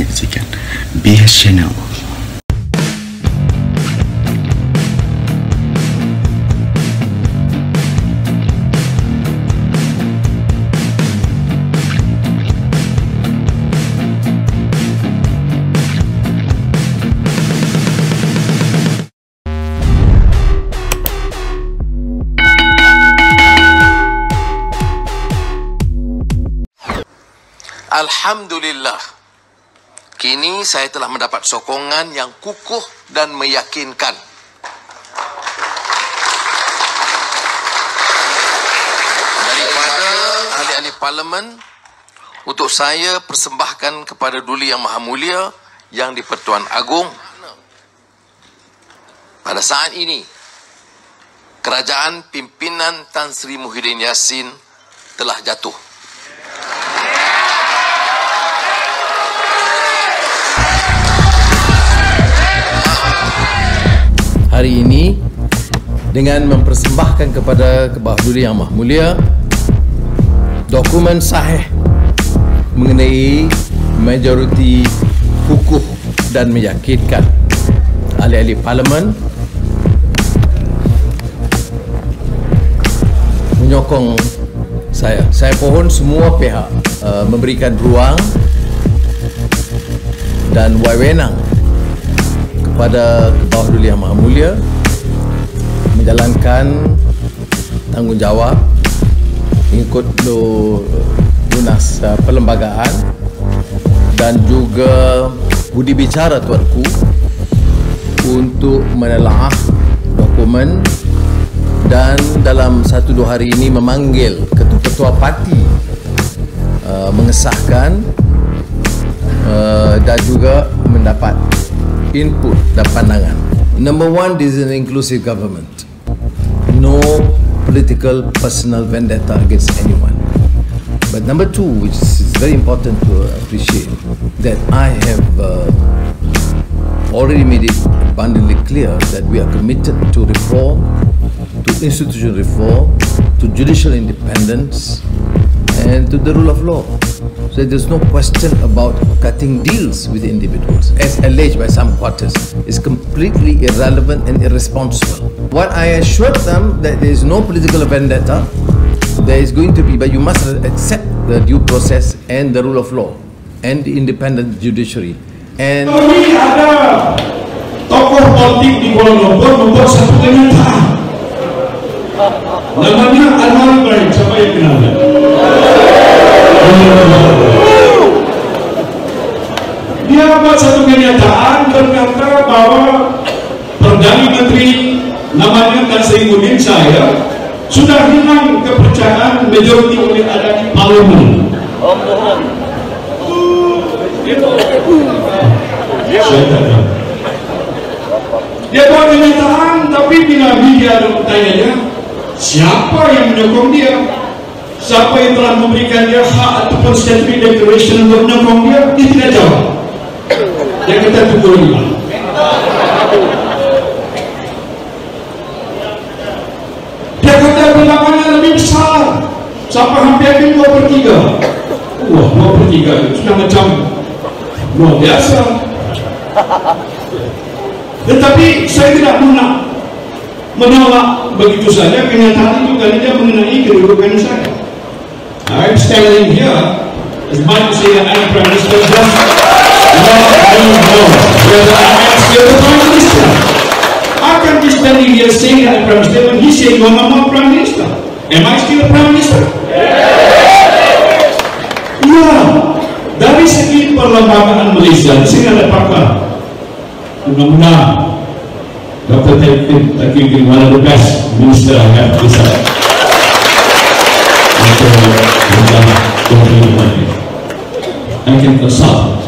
menyaksikan BS Channel. Alhamdulillah, kini saya telah mendapat sokongan yang kukuh dan meyakinkan. Daripada ahli-ahli parlimen untuk saya persembahkan kepada Duli Yang Maha Mulia yang di-Pertuan Agong. Pada saat ini, kerajaan pimpinan Tan Sri Muhyiddin Yassin telah jatuh. Hari ini dengan mempersembahkan kepada Kebawah Duli Yang Maha Mulia dokumen sahih mengenai majoriti kukuh dan meyakinkan ahli-ahli parlimen menyokong saya. Saya pohon semua pihak memberikan ruang dan wewenang kepada Kebawah Duli Yang Maha Mulia menjalankan tanggungjawab mengikut lunas perlembagaan dan juga budi bicara Tuanku untuk menelaah dokumen dan dalam 1-2 hari ini memanggil ketua-ketua parti mengesahkan dan juga mendapat input dan pandangan. Number one, this is an inclusive government. No political personal vendetta against anyone. But number two, which is very important to appreciate, that I have already made it abundantly clear that we are committed to reform, to institutional reform, to judicial independence, and to the rule of law. So there's no question about cutting deals with individuals, as alleged by some quarters. It's completely irrelevant and irresponsible. What I assured them that there is no political vendetta, there is going to be, but you must accept the due process and the rule of law and the independent judiciary. And kami ada tokoh politik di Kuala Lumpur membuat satu kenyataan. Namanya Anwar Ibrahim. Siapa yang kenal? Dia buat satu kenyataan berkata bahwa Perdana Menteri namanya Tan Sri Muhyiddin saya sudah hilang kepercayaan majoriti oleh ada di parlimen. Dia buat kenyataan, tapi bila media ada bertanya siapa yang menyokong dia, siapa yang telah memberikan dia hak ataupun statutory declaration untuk menyokong dia, dia tidak jawab. Dia kata pukul 5. Dia kata bilangannya lebih besar, sampai hampir 2/3. Wah, 2/3 sudah macam luar biasa. Tetapi saya tidak menolak begitu saja kenyataan itu karena dia mengenai kedudukan saya. I'm standing here as much as saying I'm Prime Minister, just I don't know whether I'm still the Prime Minister. I can be standing here saying I'm Prime Minister when he said you're not Prime Minister. Am I still the Prime Minister? Ya, dari segi perlembagaan Malaysia, saya ada pakar. Mudah-mudahan Dr. Taufik one of the best minister I have this side. I can consult.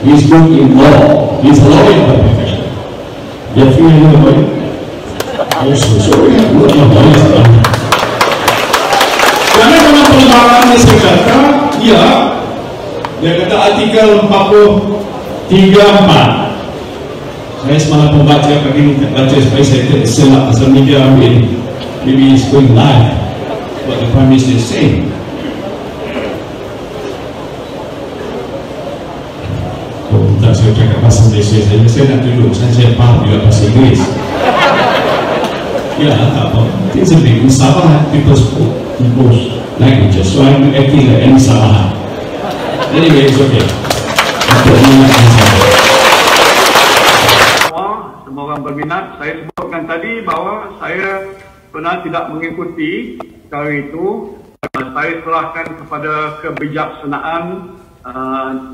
He's good in law. He's a lawyer by profession. Dia punya lawyer. I'm so sorry. Karena dalam perlembagaan saya kata, dia kata artikel 43(4). Saya semalam membaca pagi ini, tak baca supaya saya tidak selak pasal media ambil. Maybe it's going live what the Prime Minister is saying. saya nak tunjuk, saya faham juga bahasa Inggeris. Ya, tak apa. It's a big Sabah, people spoke in both languages, so I'm acting like any Sabah. Anyway, it's okay. Untuk mengingatkan saya. Semua orang berminat, saya sebutkan tadi bahawa saya pernah tidak mengikuti cara itu. Saya serahkan kepada kebijaksanaan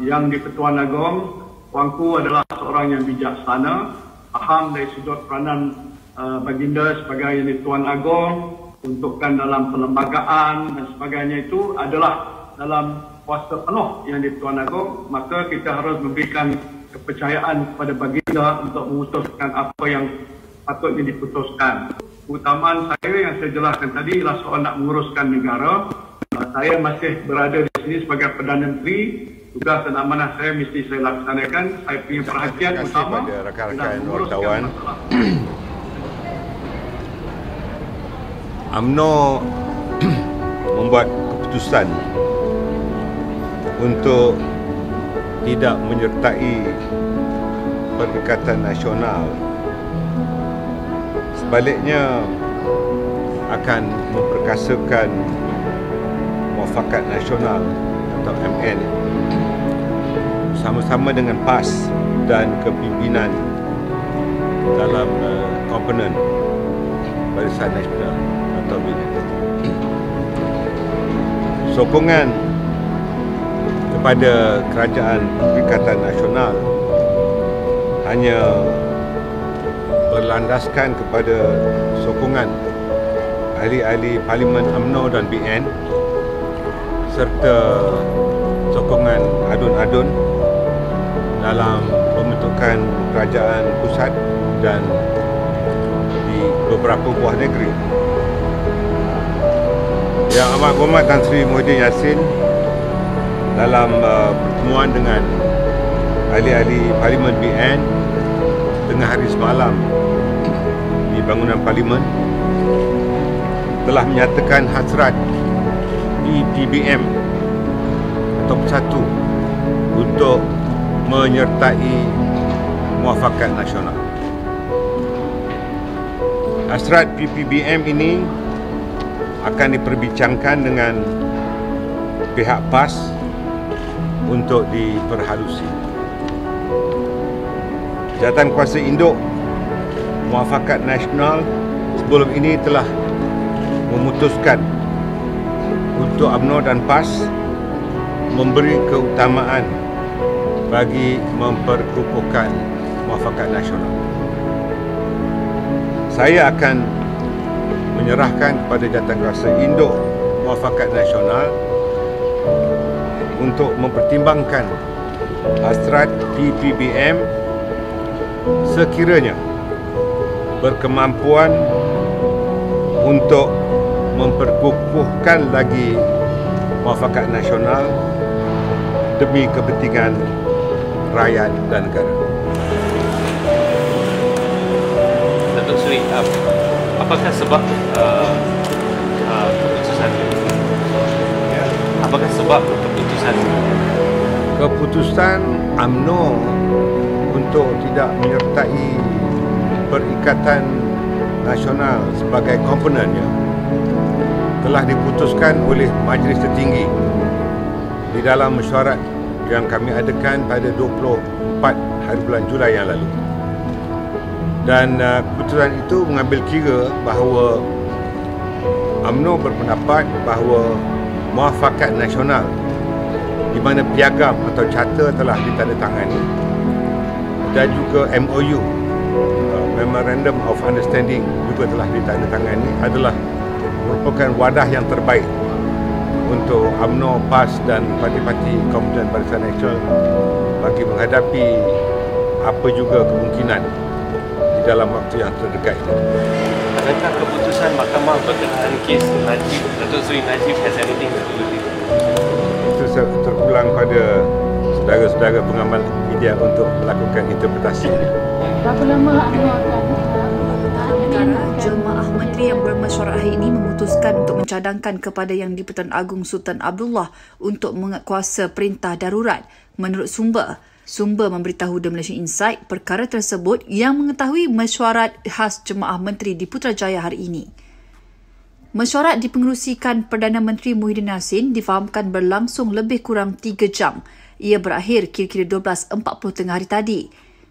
yang di-Pertuan Agong. Tuanku adalah seorang yang bijaksana, faham dari sudut peranan baginda sebagai yang di-Tuan Agong, untukkan dalam perlembagaan dan sebagainya itu adalah dalam kuasa penuh yang di-Tuan Agong. Maka kita harus memberikan kepercayaan kepada baginda untuk memutuskan apa yang patutnya diputuskan. Keutamaan saya yang saya jelaskan tadi ialah soal nak menguruskan negara. Saya masih berada di sini sebagai Perdana Menteri. Tugas dan amanah saya mesti saya laksanakan. Saya punya perhatian utama rakan-rakan wartawan. UMNO membuat keputusan untuk tidak menyertai Perikatan Nasional. Sebaliknya akan memperkasakan Muafakat Nasional atau MN sama-sama dengan PAS dan kepimpinan dalam komponen Barisan Nasional atau BNN. Sokongan kepada Kerajaan Perikatan Nasional hanya berlandaskan kepada sokongan ahli-ahli Parlimen UMNO dan BN serta sokongan adun-adun dalam pembentukan kerajaan pusat dan di beberapa buah negeri. Yang Amat Berhormat Tan Sri Muhyiddin Yassin dalam pertemuan dengan ahli-ahli Parlimen BN tengah hari semalam di bangunan Parlimen telah menyatakan hasrat PPBM atau Bersatu untuk menyertai Muafakat Nasional. Hasrat PPBM ini akan diperbincangkan dengan pihak PAS untuk diperhalusi. Jawatankuasa Induk Muafakat Nasional sebelum ini telah memutuskan untuk UMNO dan PAS memberi keutamaan bagi memperkukuhkan Muafakat Nasional. Saya akan menyerahkan kepada Jawatankuasa Induk Muafakat Nasional untuk mempertimbangkan hasrat PPBM sekiranya berkemampuan untuk memperkukuhkan lagi Muafakat Nasional demi kepentingan rakyat dan negara. Datuk Seri, apakah sebab keputusan ini? Apakah sebab keputusan ini? Keputusan UMNO untuk tidak menyertai Perikatan Nasional sebagai komponennya telah diputuskan oleh Majlis Tertinggi di dalam mesyuarat yang kami adakan pada 24 hari bulan Julai yang lalu. Dan keputusan itu mengambil kira bahawa UMNO berpendapat bahawa Muafakat Nasional di mana piagam atau charter telah ditandatangani dan juga MOU, Memorandum of Understanding juga telah ditandatangani adalah merupakan wadah yang terbaik untuk UMNO, PAS dan parti-parti kompeten Barisan Nasional bagi menghadapi apa juga kemungkinan di dalam waktu yang terdekat ini. Adakah keputusan Mahkamah berkenaan kes Najib, Datuk Seri Najib has anything to do with it? Itu terpulang pada saudara-saudara pengamal media untuk melakukan interpretasi. Berapa lama UMNO akan negara, jemaah menteri yang bermesyuarat hari ini memutuskan untuk mencadangkan kepada Yang di-Pertuan Agong Sultan Abdullah untuk menguatkuasa perintah darurat. Menurut sumber, Sumber memberitahu The Malaysian Insight perkara tersebut yang mengetahui mesyuarat khas Jemaah Menteri di Putrajaya hari ini. Mesyuarat dipengerusikan Perdana Menteri Muhyiddin Yassin difahamkan berlangsung lebih kurang 3 jam. Ia berakhir kira-kira 12.40 tengah hari tadi.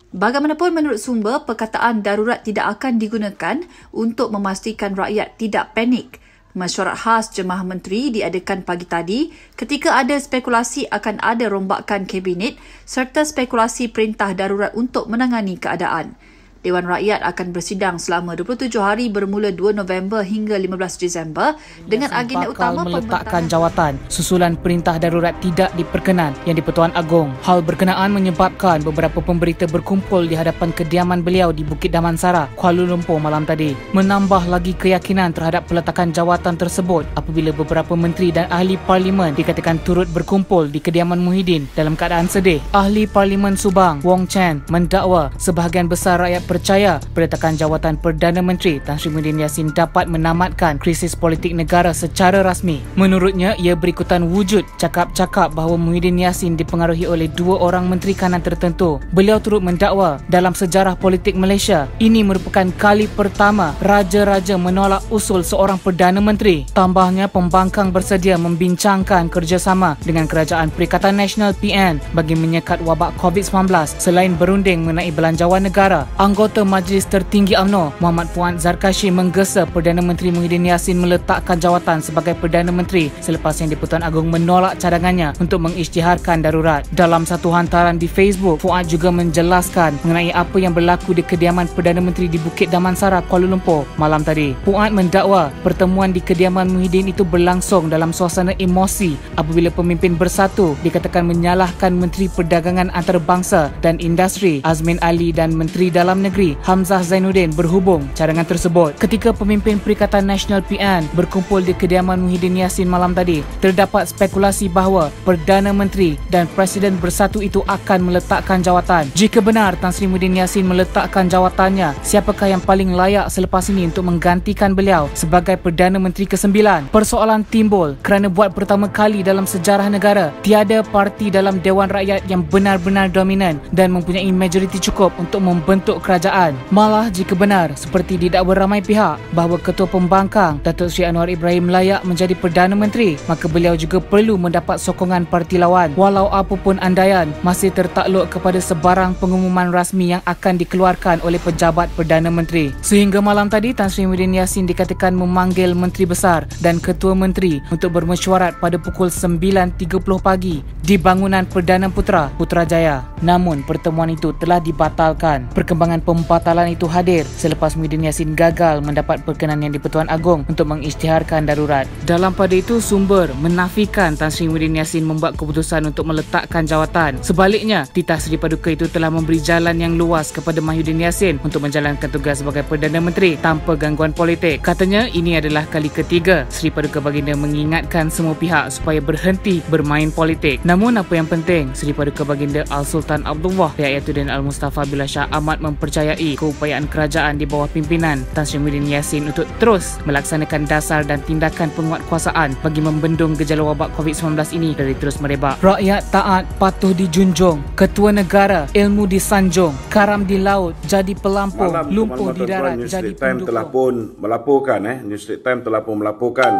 Bagaimanapun menurut sumber, perkataan darurat tidak akan digunakan untuk memastikan rakyat tidak panik. Mesyuarat khas Jemaah Menteri diadakan pagi tadi ketika ada spekulasi akan ada rombakan kabinet serta spekulasi perintah darurat untuk menangani keadaan. Dewan Rakyat akan bersidang selama 27 hari bermula 2 November hingga 15 Disember dengan agenda utama meletakkan jawatan susulan perintah darurat tidak diperkenan yang di-Pertuan Agong. Hal berkenaan menyebabkan beberapa pemberita berkumpul di hadapan kediaman beliau di Bukit Damansara, Kuala Lumpur malam tadi. Menambah lagi keyakinan terhadap peletakan jawatan tersebut apabila beberapa menteri dan ahli parlimen dikatakan turut berkumpul di kediaman Muhyiddin dalam keadaan sedih. Ahli Parlimen Subang, Wong Chen, mendakwa sebahagian besar rakyat percaya peletakan jawatan Perdana Menteri Tan Sri Muhyiddin Yassin dapat menamatkan krisis politik negara secara rasmi. Menurutnya, ia berikutan wujud cakap-cakap bahawa Muhyiddin Yassin dipengaruhi oleh 2 orang menteri kanan tertentu. Beliau turut mendakwa dalam sejarah politik Malaysia, ini merupakan kali pertama raja-raja menolak usul seorang Perdana Menteri. Tambahnya, pembangkang bersedia membincangkan kerjasama dengan Kerajaan Perikatan Nasional PN bagi menyekat wabak COVID-19 selain berunding mengenai belanjawan negara. Anggota Majlis Tertinggi UMNO, Muhammad Fuad Zarkashi, menggesa Perdana Menteri Muhyiddin Yassin meletakkan jawatan sebagai Perdana Menteri selepas yang di-Pertuan Agong menolak cadangannya untuk mengisytiharkan darurat. Dalam satu hantaran di Facebook, Fuad juga menjelaskan mengenai apa yang berlaku di kediaman Perdana Menteri di Bukit Damansara, Kuala Lumpur malam tadi. Fuad mendakwa pertemuan di kediaman Muhyiddin itu berlangsung dalam suasana emosi apabila pemimpin bersatu dikatakan menyalahkan Menteri Perdagangan Antarabangsa dan Industri Azmin Ali dan Menteri Dalam Negeri Hamzah Zainuddin berhubung cadangan tersebut. Ketika pemimpin Perikatan Nasional PN berkumpul di kediaman Muhyiddin Yassin malam tadi, terdapat spekulasi bahawa Perdana Menteri dan Presiden bersatu itu akan meletakkan jawatan. Jika benar Tan Sri Muhyiddin Yassin meletakkan jawatannya, siapakah yang paling layak selepas ini untuk menggantikan beliau sebagai Perdana Menteri ke-9? Persoalan timbul kerana buat pertama kali dalam sejarah negara, tiada parti dalam Dewan Rakyat yang benar-benar dominan dan mempunyai majoriti cukup untuk membentuk kerajaan. Malah jika benar seperti didakwa ramai pihak bahawa Ketua Pembangkang Datuk Seri Anwar Ibrahim layak menjadi Perdana Menteri, maka beliau juga perlu mendapat sokongan parti lawan. Walau apapun andaian, masih tertakluk kepada sebarang pengumuman rasmi yang akan dikeluarkan oleh pejabat Perdana Menteri. Sehingga malam tadi Tan Sri Muhyiddin Yassin dikatakan memanggil Menteri Besar dan Ketua Menteri untuk bermesyuarat pada pukul 9.30 pagi di bangunan Perdana Putra, Putrajaya. Namun pertemuan itu telah dibatalkan. Perkembangan pembatalan itu hadir selepas Muhyiddin Yassin gagal mendapat perkenanan di-Pertuan Agong untuk mengisytiharkan darurat. Dalam pada itu, sumber menafikan Tan Sri Muhyiddin Yassin membuat keputusan untuk meletakkan jawatan. Sebaliknya, titah Seri Paduka itu telah memberi jalan yang luas kepada Muhyiddin Yassin untuk menjalankan tugas sebagai Perdana Menteri tanpa gangguan politik. Katanya, ini adalah kali ketiga Seri Paduka Baginda mengingatkan semua pihak supaya berhenti bermain politik. Namun apa yang penting, Seri Paduka Baginda Al-Sultan Abdullah Yaaituddin Al-Mustafa Billah Shah amat mempercayai keupayaan kerajaan di bawah pimpinan Tan Sri Muhyiddin Yassin untuk terus melaksanakan dasar dan tindakan penguatkuasaan bagi membendung gejala wabak COVID-19 ini dari terus merebak. Rakyat taat patuh dijunjung, ketua negara ilmu disanjung, karam di laut jadi pelampung, lumpuh di darat jadi pendukung. Telah pun melaporkan News Straight Time telah pun melaporkan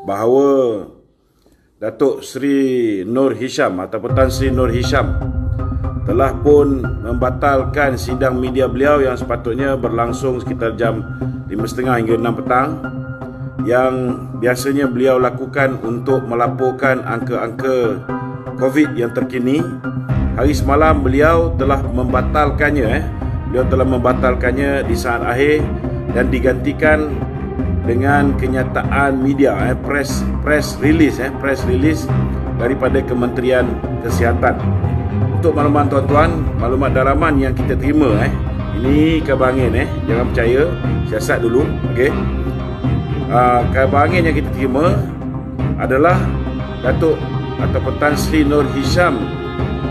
bahawa Datuk Seri Nur Hisham ataupun Tan Sri Nur Hisham telah pun membatalkan sidang media beliau yang sepatutnya berlangsung sekitar jam 5.30 hingga 6 petang yang biasanya beliau lakukan untuk melaporkan angka-angka COVID yang terkini. Hari semalam beliau telah membatalkannya di saat akhir dan digantikan dengan kenyataan media press release daripada Kementerian Kesihatan. Untuk maklumat tuan-tuan, maklumat dalaman yang kita terima ini khabar angin jangan percaya, siasat dulu, okey. Khabar angin yang kita terima adalah Datuk ataupun Tan Sri Nur Hisham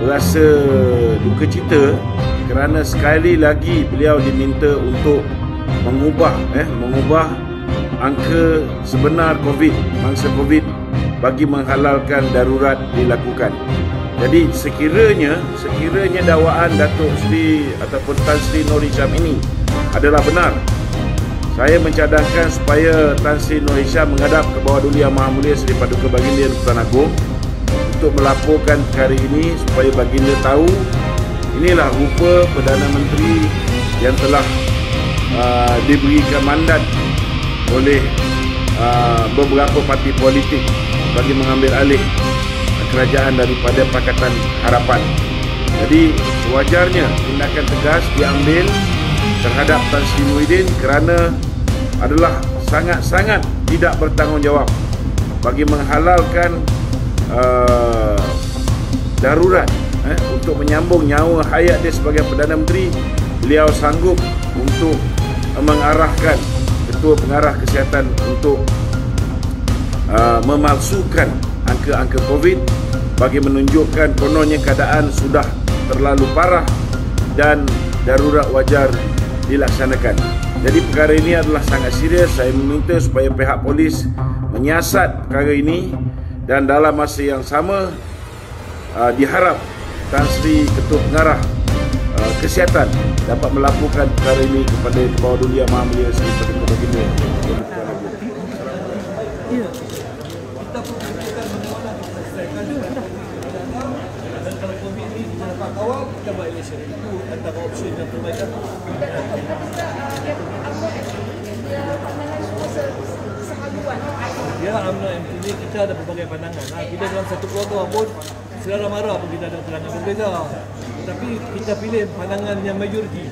berasa duka cita kerana sekali lagi beliau diminta untuk mengubah angka sebenar COVID, mangsa COVID bagi menghalalkan darurat dilakukan. Jadi sekiranya dakwaan Datuk Seri ataupun Tan Sri Nur Hisham ini adalah benar, saya mencadangkan supaya Tan Sri Nur Hisham menghadap ke bawah Duli Yang Maha Mulia Seri Paduka Baginda Tuan Agong untuk melaporkan perkara ini supaya baginda tahu inilah rupa Perdana Menteri yang telah diberikan mandat oleh beberapa parti politik bagi mengambil alih kerajaan daripada Pakatan Harapan. Jadi sewajarnya tindakan tegas diambil terhadap Tan Sri Muhyiddin kerana adalah sangat-sangat tidak bertanggungjawab bagi menghalalkan darurat untuk menyambung nyawa hayat dia sebagai Perdana Menteri. Beliau sanggup untuk mengarahkan Ketua Pengarah Kesihatan untuk memalsukan angka-angka COVID bagi menunjukkan kononnya keadaan sudah terlalu parah dan darurat wajar dilaksanakan. Jadi perkara ini adalah sangat serius. Saya meminta supaya pihak polis menyiasat perkara ini dan dalam masa yang sama diharap Tan Sri Ketua Pengarah Kesihatan dapat melakukan perkara ini kepada Bawah Duli Yang Maha Mulia Seri Paduka Baginda. Awal kita buat election itu antara opsi yang terbaik. Ya, UMNO MT kita ada berbagai pandangan. Kita dalam satu keluarga pun selera marah pun kita ada pandangan berbeza. Tapi kita pilih pandangan yang majoriti.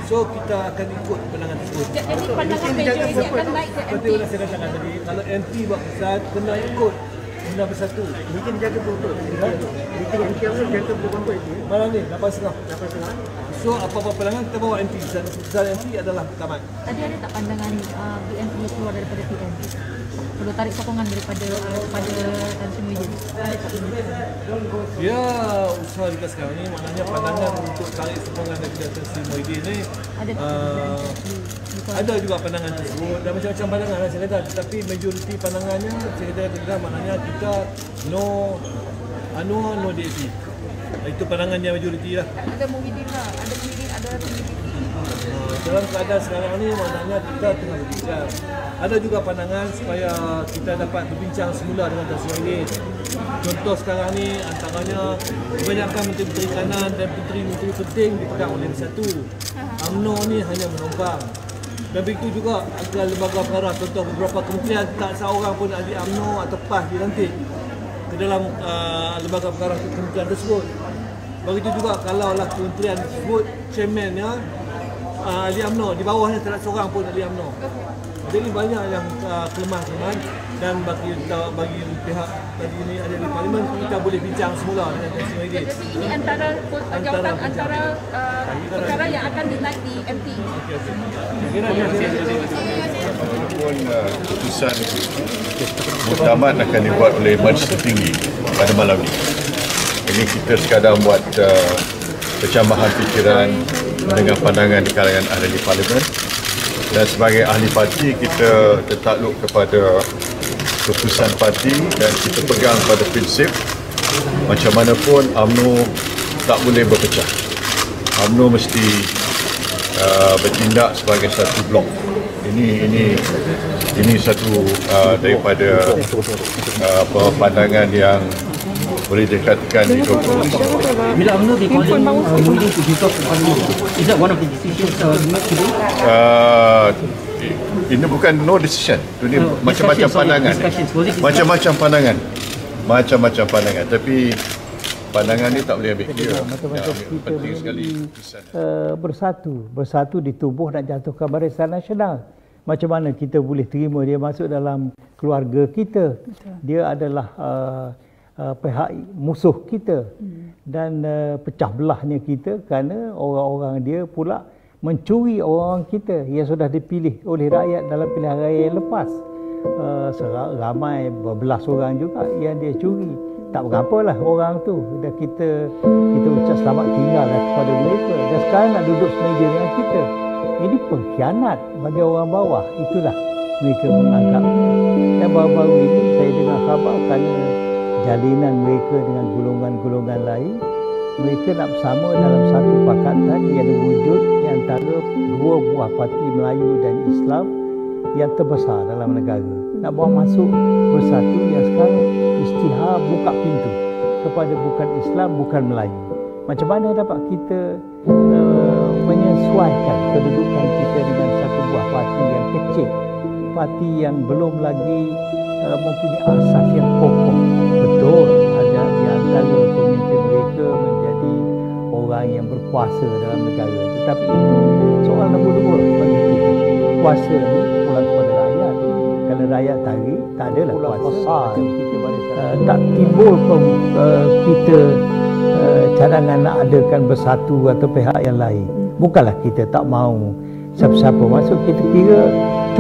So kita akan ikut pandangan tersebut. Jadi pandangan majoriti akan baik ke MT. Betul yang saya katakan tadi. Kalau MT buat kesat, kena ikut. Benda bersatu. Mungkin jaga betul. Mungkin MT yang jaga betul itu. Malam ni 8.30. So apa-apa pandangan kita bawa MT. Keputusan MT adalah tamat. Tadi ada tak pandangan BNP keluar daripada PM? Perlu tarik sokongan daripada Tan Sri Muhyiddin. Ya, usaha juga sekarang ni maknanya pandangan untuk tarik sokongan daripada Tan Sri Muhyiddin ni ada juga pandangan tersebut dan macam-macam pandangan lah saya kata, tetapi majoriti pandangannya saya kata maknanya kita no DAP. Itu pandangan yang majoriti lah. Ada Muhyiddin lah, ada Muhyiddin, ada PDP. Dalam keadaan sekarang ni maknanya kita tengah berbincang. Ada juga pandangan supaya kita dapat berbincang semula dengan Tan Sri Muhyiddin. Contoh sekarang ni antaranya kebanyakan menteri-menteri kanan dan menteri-menteri penting dipegang oleh satu. UMNO ni hanya menumpang. Dan begitu juga agar lembaga perkara, contoh beberapa kementerian tak seorang pun ahli UMNO atau PAS dilantik ke dalam lembaga perkara kementerian tersebut. Begitu juga kalaulah kementerian tersebut chairmannya ahli UMNO, di bawahnya tidak seorang pun ahli UMNO. Jadi banyak yang kelemahan dan bagi pihak tadi ini ada di parlimen kita boleh bincang semula dengan Tan Sri Muhyiddin. Jadi ini antara jawatan antara perkara yang akan dinaik di MT. Walaupun keputusan muktamad akan dibuat oleh Majlis Tertinggi pada malam ini. Ini kita sekadar buat pencamahan fikiran dengan pandangan di kalangan ahli parlimen. Dan sebagai ahli parti kita tertakluk kepada keputusan parti dan kita pegang pada prinsip macam mana pun UMNO tak boleh berpecah. UMNO mesti bertindak sebagai satu blok. Ini satu daripada pandangan yang boleh dikatakan di bila UMNO calling Muhyiddin to give up is that one of the decisions today? Ini bukan no decision. Ini macam-macam pandangan. Macam-macam pandangan. Tapi pandangan ni tak boleh ambil kira. Penting sekali bersatu di tubuh nak jatuhkan Barisan Nasional. Macam mana kita boleh terima dia masuk dalam keluarga kita? Dia adalah pihak musuh kita dan pecah belahnya kita kerana orang-orang dia pula mencuri orang kita yang sudah dipilih oleh rakyat dalam pilihan raya yang lepas. Ramai berbelas orang juga yang dia curi. Tak berapalah orang tu. Dan kita ucap selamat tinggal kepada mereka. Dan sekarang nak duduk semeja dengan kita. Ini pengkhianat bagi orang bawah. Itulah mereka menganggap. Dan baru-baru ini saya dengar khabar kerana jalinan mereka dengan golongan-golongan lain. Mereka nak bersama dalam satu pakatan yang wujud di antara dua buah parti Melayu dan Islam yang terbesar dalam negara. Nak bawa masuk bersatu yang sekarang Isytihar buka pintu kepada bukan Islam, bukan Melayu. Macam mana dapat kita menyesuaikan kedudukan kita dengan satu buah parti yang kecil, parti yang belum lagi mempunyai asas yang kokoh. Betul, ada di antara pemimpin mereka menjadi orang yang berkuasa dalam negara. Tetapi itu soal nombor 2 bagi kita. Kuasa ini pulang kepada rakyat. Kalau rakyat tarik, tak adalah kuasa. Kita tak timbul pun kita cadangan nak adakan bersatu atau pihak yang lain. Bukanlah kita tak mahu siapa-siapa masuk. Kita kira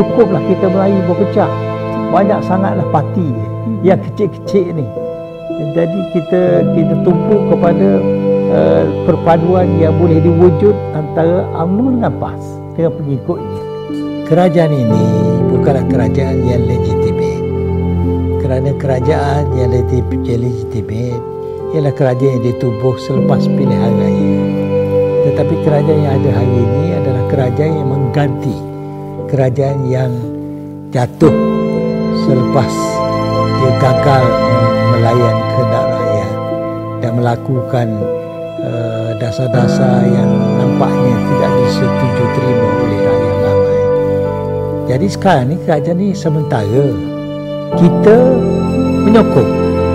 cukuplah kita Melayu berpecah. Banyak sangatlah parti yang kecil-kecil ni. Jadi kita tumpu kepada perpaduan yang boleh diwujud antara UMNO dengan PAS dengan pengikutnya. Kerajaan ini bukanlah kerajaan yang legitimate. Kerana kerajaan yang legitimate ialah kerajaan yang ditubuh selepas pilihan raya. Tetapi kerajaan yang ada hari ini adalah kerajaan yang mengganti kerajaan yang jatuh selepas dia gagal melayan kehendak rakyat dan melakukan dasar-dasar yang nampaknya tidak disetujui terima oleh rakyat ramai. Jadi sekarang ni kerajaan ni sementara kita menyokong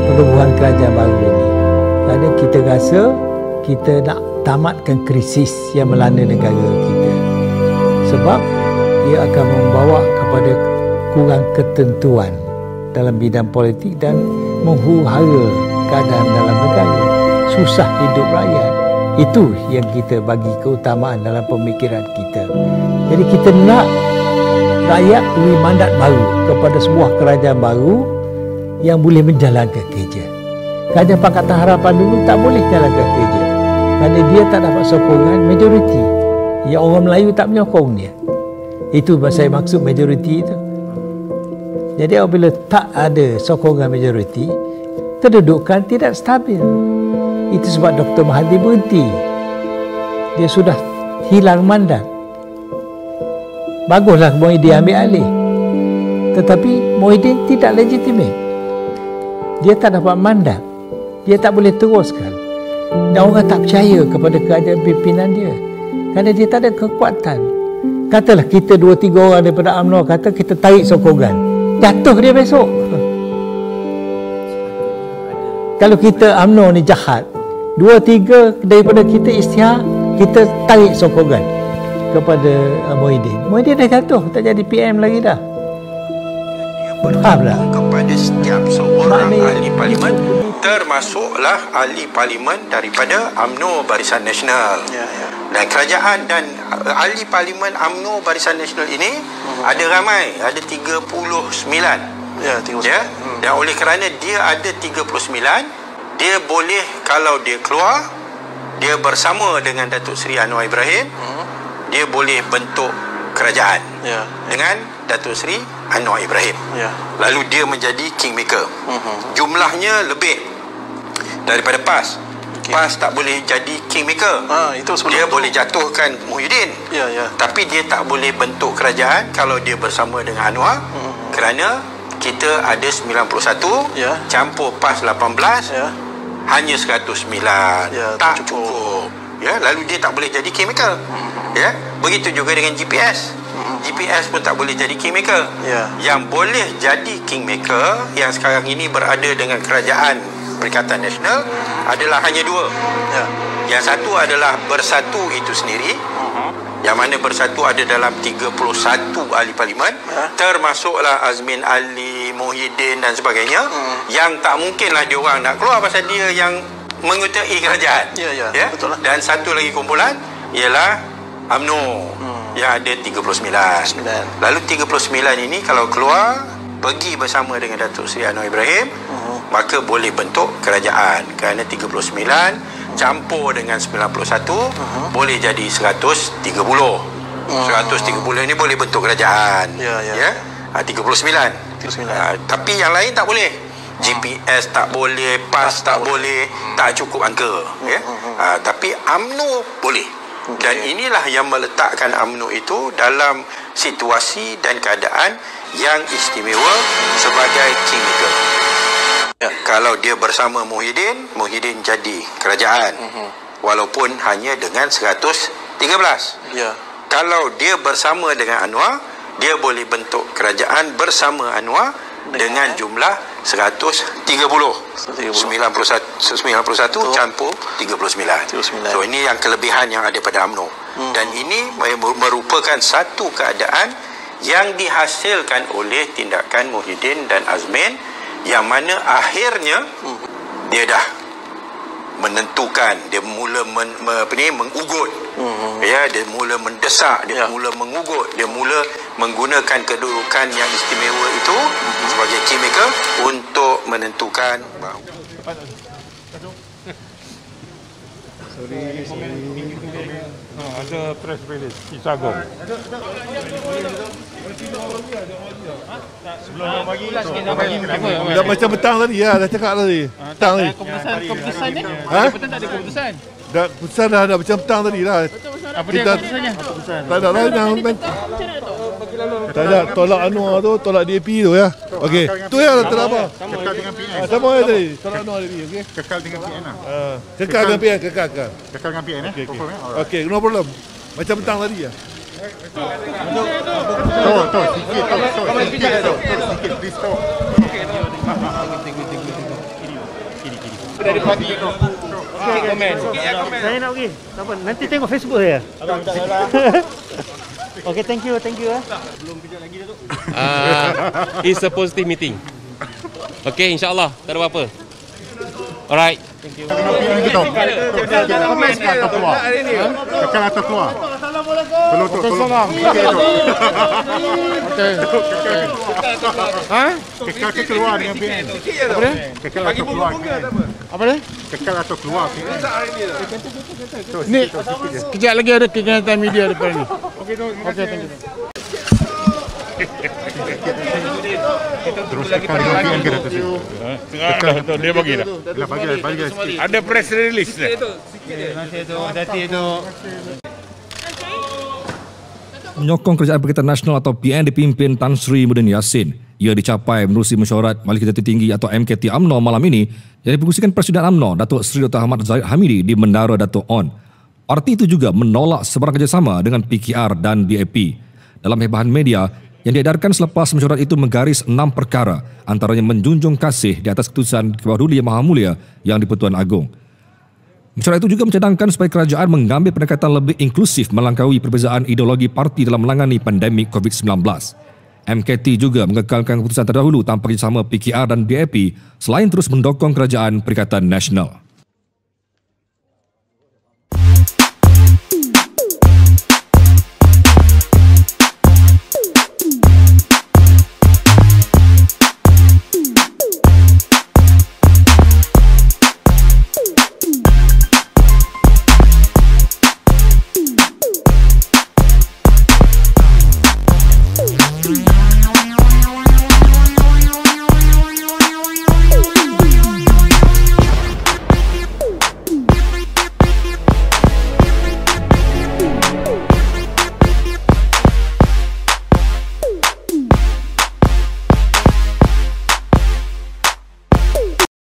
penubuhan kerajaan baru ini kerana kita rasa kita nak tamatkan krisis yang melanda negara kita, sebab ia akan membawa kepada kurang ketentuan dalam bidang politik dan menghuru-hara keadaan dalam negara, susah hidup rakyat. Itu yang kita bagi keutamaan dalam pemikiran kita. Jadi kita nak rakyat beri mandat baru kepada sebuah kerajaan baru yang boleh menjalankan kerja. Kerajaan Pakatan Harapan dulu tak boleh jalankan kerja kerana dia tak dapat sokongan majoriti. Ya, orang Melayu tak menyokong dia. Itu saya maksud majoriti itu. Jadi apabila tak ada sokongan majoriti, kedudukan tidak stabil. Itu sebab Dr. Mahathir berhenti. Dia sudah hilang mandat. Baguslah Muhyiddin ambil alih. Tetapi Muhyiddin tidak legitimate. Dia tak dapat mandat. Dia tak boleh teruskan. Dan orang tak percaya kepada kerajaan pimpinan dia. Kerana dia tak ada kekuatan. Katalah kita 2-3 orang daripada UMNO kata kita tarik sokongan. Jatuh dia besok. Kalau kita UMNO ni jahat, 2-3 daripada kita Isytihar, kita tarik sokongan kepada Muhyiddin. Muhyiddin dah jatuh, tak jadi PM lagi dah. Berhubung kepada setiap seorang ahli parlimen, termasuklah ahli parlimen daripada UMNO Barisan Nasional. Dan kerajaan dan ahli parlimen UMNO Barisan Nasional ini ada ramai, ada 39. Ya, 39. Ya? Dan oleh kerana dia ada 39, dia boleh, kalau dia keluar, dia bersama dengan Datuk Seri Anwar Ibrahim, dia boleh bentuk kerajaan dengan Datuk Seri Anwar Ibrahim. Lalu dia menjadi kingmaker. Jumlahnya lebih daripada PAS. PAS tak boleh jadi kingmaker. Dia boleh jatuhkan Muhyiddin. Tapi dia tak boleh bentuk kerajaan kalau dia bersama dengan Anwar. Kerana kita ada 91 campur PAS 18, hanya 109. Tak cukup. Ya, lalu dia tak boleh jadi kingmaker. Ya, begitu juga dengan GPS. GPS pun tak boleh jadi kingmaker. Yang boleh jadi kingmaker yang sekarang ini berada dengan kerajaan Perikatan Nasional adalah hanya 2. Yang satu adalah Bersatu itu sendiri, yang mana Bersatu ada dalam 31 ahli parlimen, termasuklah Azmin Ali, Muhyiddin dan sebagainya, yang tak mungkinlah dia orang nak keluar pasal dia yang mengutai kerajaan. Betul lah. Dan satu lagi kumpulan ialah UMNO yang ada 39. Lalu 39 ini kalau keluar pergi bersama dengan Datuk Seri Anwar Ibrahim, maka boleh bentuk kerajaan. Kerana 39 campur dengan 91 boleh jadi 130. 130 ini boleh bentuk kerajaan. 39. Tapi yang lain tak boleh. GPS tak boleh, PAS tak boleh, tak cukup angka, ya. Tapi UMNO boleh. Dan inilah yang meletakkan UMNO itu dalam situasi dan keadaan yang istimewa sebagai kingmaker. Kalau dia bersama Muhyiddin, Muhyiddin jadi kerajaan. Walaupun hanya dengan 113. Kalau dia bersama dengan Anwar, dia boleh bentuk kerajaan bersama Anwar dengan jumlah 130. 91 campur 39. So ini yang kelebihan yang ada pada UMNO. Dan ini merupakan satu keadaan yang dihasilkan oleh tindakan Muhyiddin dan Azmin, yang mana akhirnya dia dah menentukan, dia mula mengugut, ya, dia mula mendesak, dia mula mengugut, dia mula menggunakan kedudukan yang istimewa itu sebagai kingmaker untuk menentukan bahawa ada press release Isagong. Sebelum bagi dah macam petang tadi ya, dah cakap tadi. Petang tadi. Keputusan ni? Petang tak ada keputusan. Dah keputusan dah ada macam petang tadi dah. Apa dia keputusannya? Tak ada lah yang tak ada, tolak Anwar tu, tolak DAP tu ya. Okey. Tu ya tak ada apa. Kekal dengan PN. Sama ya tadi, tolak Anwar tadi, okey. Kekal dengan PN lah. Kekal dengan PN, kekal. Kekal dengan PN confirm ya. Okey, no problem. Macam petang tadi ya. Tu, sikit, please tu. Dari parti tu. Komen. Saya nak pergi. Tak apa, nanti tengok Facebook saya. Okay, thank you. Belum kejap lagi Datuk. It's a positive meeting. Okay, insyaAllah. Tak ada apa-apa. Alright. Thank you. Kekal atau keluar? Tolong. Kekal ke keluar dengan PN? Apa dia? Kekal atau keluar? Apa dia? Kekal atau keluar PN? Ni, kejap lagi ada kegiatan media depan ni. Okay, thank you. Terus kekal dengan PN ke Datuk Seri? Kekal, dia bagi dah. Bagi dah sikit. Ada press release dah. Hati tu. Menyokong Kerajaan Perikatan Nasional atau PN dipimpin Tan Sri Muhyiddin Yassin. Ia dicapai menerusi mesyuarat Majlis Kerajaan Tertinggi atau MKT UMNO malam ini yang dipengerusikan Presiden UMNO Datuk Seri Dr. Ahmad Zahid Hamidi di Menara Dato' On. Parti itu juga menolak sebarang kerjasama dengan PKR dan DAP. Dalam hebahan media, yang diedarkan selepas mesyuarat itu menggaris 6 perkara, antaranya menjunjung kasih di atas keputusan Kebawah Duli Yang Maha Mulia yang di-Pertuan Agong. Mesyuarat itu juga mencadangkan supaya kerajaan mengambil pendekatan lebih inklusif melangkaui perbezaan ideologi parti dalam menangani pandemik COVID-19. MKT juga mengekalkan keputusan terdahulu tanpa kerjasama PKR dan DAP selain terus mendokong Kerajaan Perikatan Nasional.